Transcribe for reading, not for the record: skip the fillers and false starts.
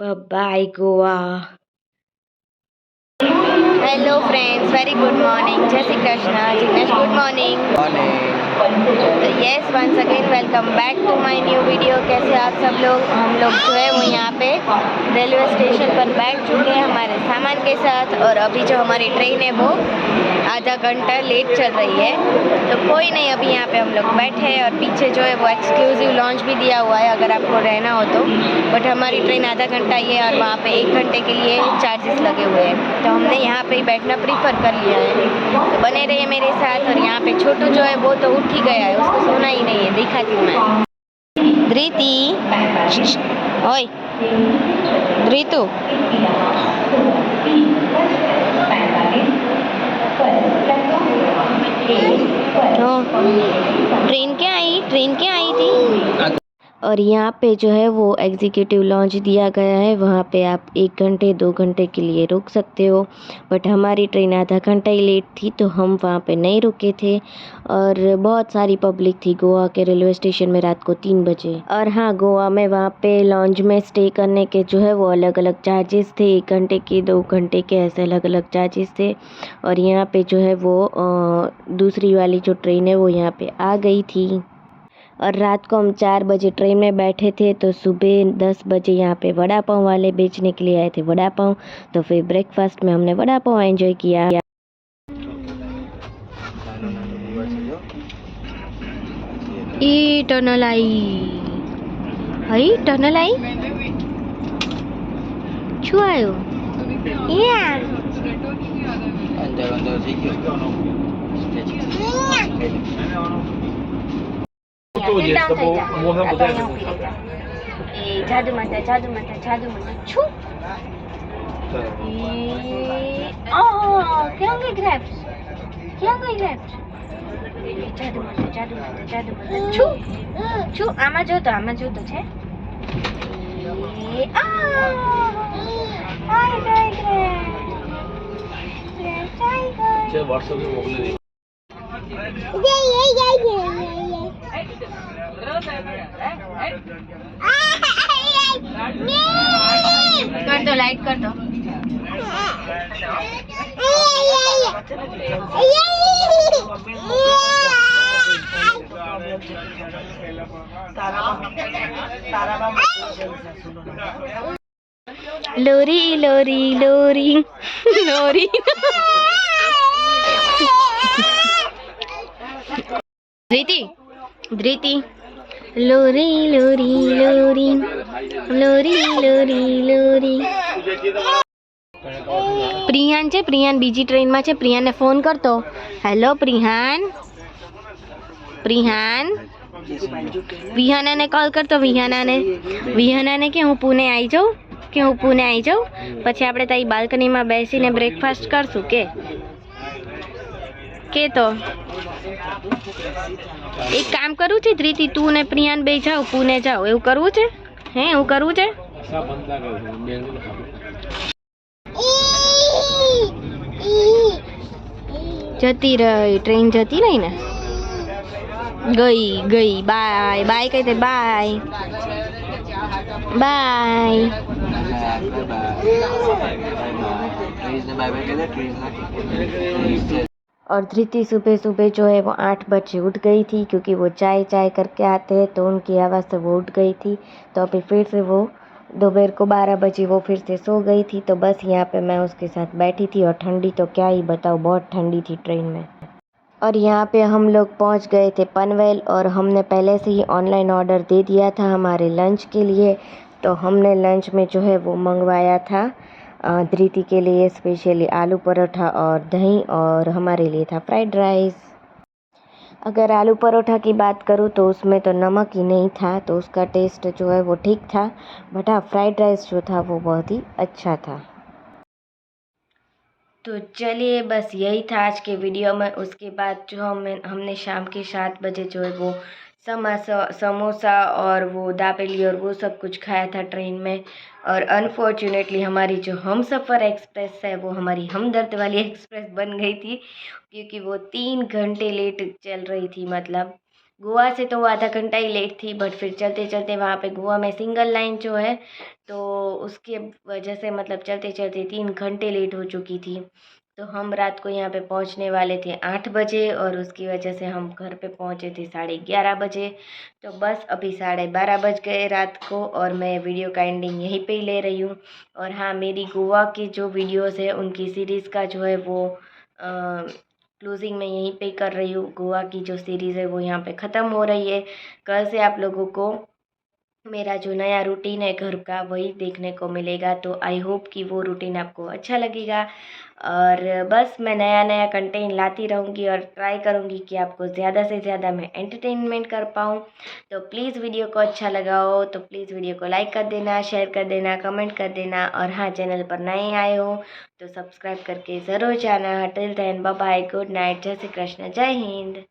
Bye Goa. Hello friends, very good morning. जय Shri Krishna. Jignesh, good morning. तो yes, once again welcome back to my new video. कैसे आप सब लोग? हम लोग जो है वो यहाँ पे रेलवे स्टेशन पर बैठ चुके हैं हमारे सामान के साथ, और अभी जो हमारी ट्रेन है वो आधा घंटा लेट चल रही है। तो कोई नहीं, अभी यहाँ पे हम लोग बैठे हैं, और पीछे जो है वो एक्सक्लूसिव लॉन्च भी दिया हुआ है अगर आपको रहना हो तो। बट हमारी ट्रेन आधा घंटा ही है, और वहाँ पे 1 घंटे के लिए चार्जेस लगे हुए हैं, तो हमने यहाँ पे ही बैठना प्रीफर कर लिया है। तो बने रहिए मेरे साथ। और यहाँ पे छोटू जो है वो तो उठ ही गया है, उसको सोना ही नहीं है। दिखाती हूँ मैं। धृति, ओए धृतु, ट्रेन क्या आई थी। और यहाँ पे जो है वो एग्जीक्यूटिव लॉन्च दिया गया है, वहाँ पे आप 1 घंटे 2 घंटे के लिए रुक सकते हो। बट हमारी ट्रेन आधा घंटा ही लेट थी, तो हम वहाँ पे नहीं रुके थे। और बहुत सारी पब्लिक थी गोवा के रेलवे स्टेशन में रात को 3 बजे। और हाँ, गोवा में वहाँ पे लॉन्च में स्टे करने के जो है वो अलग अलग चार्जेस थे। 1 घंटे के 2 घंटे के ऐसे अलग अलग चार्जेस थे। और यहाँ पे जो है वो दूसरी वाली जो ट्रेन है वो यहाँ पे आ गई थी। और रात को हम 4 बजे ट्रेन में बैठे थे, तो सुबह 10 बजे यहाँ पे वड़ा पाव वाले बेचने के लिए आए थे वड़ा पाव। तो फिर ब्रेकफास्ट में हमने वड़ा पाव एंजॉय किया। ई टनल आई छू आयो यार। जादू माता छू। क्यों गई ग्रेप्स जादू माता छू छू। आमा जो तो छे। कर दो, लाइट कर दो। लोरी लोरी लोरी लोरी। धृति लोरी लोरी लोरी लोरी लोरी लोरी। प्रियान છે, પ્રિયાન બીજી ટ્રેનમાં છે, પ્રિયાને ફોન કરતો। હેલો પ્રિયાન, વિહાનાને કોલ કરતો। વિહાનાને કે હું પુણે આવી જાઉં, પછી આપણે તારી બાલ્કનીમાં બેસીને બ્રેકફાસ્ટ કરશું કે તો એક કામ કરવું છે ધૃતિ, તું ને પ્રિયાન બે જાઓ પુણે જાઓ, એવું કરવું છે? એવું કરવું છે? જતી રહી ટ્રેન, જતી રહી ને, ગઈ બાય કહી દે, બાય। और धृति सुबह सुबह जो है वो 8 बजे उठ गई थी, क्योंकि वो चाय करके आते हैं तो उनकी आवाज़ से वो उठ गई थी। तो अभी फिर से वो दोपहर को 12 बजे वो फिर से सो गई थी। तो बस यहाँ पे मैं उसके साथ बैठी थी, और ठंडी तो क्या ही बताऊँ, बहुत ठंडी थी ट्रेन में। और यहाँ पे हम लोग पहुँच गए थे पनवेल, और हमने पहले से ही ऑनलाइन ऑर्डर दे दिया था हमारे लंच के लिए। तो हमने लंच में जो है वो मंगवाया था धृति के लिए स्पेशली आलू परोठा और दही, और हमारे लिए था फ्राइड राइस। अगर आलू परोठा की बात करूँ तो उसमें तो नमक ही नहीं था, तो उसका टेस्ट जो है वो ठीक था। बट हाँ, फ्राइड राइस जो था वो बहुत ही अच्छा था। तो चलिए, बस यही था आज के वीडियो में। उसके बाद जो हमने शाम के 7 बजे जो है वो समोसा और वो दाबेली और वो सब कुछ खाया था ट्रेन में। और अनफॉर्चुनेटली हमारी जो हम सफ़र एक्सप्रेस है वो हमारी हमदर्द वाली एक्सप्रेस बन गई थी, क्योंकि वो 3 घंटे लेट चल रही थी। मतलब गोवा से तो वो आधा घंटा ही लेट थी, बट फिर चलते चलते वहाँ पे गोवा में सिंगल लाइन जो है, तो उसके वजह से मतलब चलते चलते 3 घंटे लेट हो चुकी थी। तो हम रात को यहाँ पे पहुँचने वाले थे 8 बजे, और उसकी वजह से हम घर पे पहुँचे थे 11:30 बजे। तो बस अभी 12:30 बज गए रात को, और मैं वीडियो का एंडिंग यहीं पे ही ले रही हूँ। और हाँ, मेरी गोवा की जो वीडियोस है उनकी सीरीज़ का जो है वो क्लोजिंग मैं यहीं पे कर रही हूँ। गोवा की जो सीरीज़ है वो यहाँ पे ख़त्म हो रही है। कल से आप लोगों को मेरा जो नया रूटीन है घर का वही देखने को मिलेगा, तो आई होप कि वो रूटीन आपको अच्छा लगेगा। और बस मैं नया नया कंटेंट लाती रहूँगी और ट्राई करूँगी कि आपको ज़्यादा से ज़्यादा मैं एंटरटेनमेंट कर पाऊँ। तो प्लीज़ वीडियो को अच्छा लगा हो तो प्लीज़ वीडियो को लाइक कर देना, शेयर कर देना, कमेंट कर देना, और हाँ, चैनल पर नए आए हो तो सब्सक्राइब करके ज़रूर जाना। Till then bye bye, good night, जय श्री कृष्ण, जय हिंद।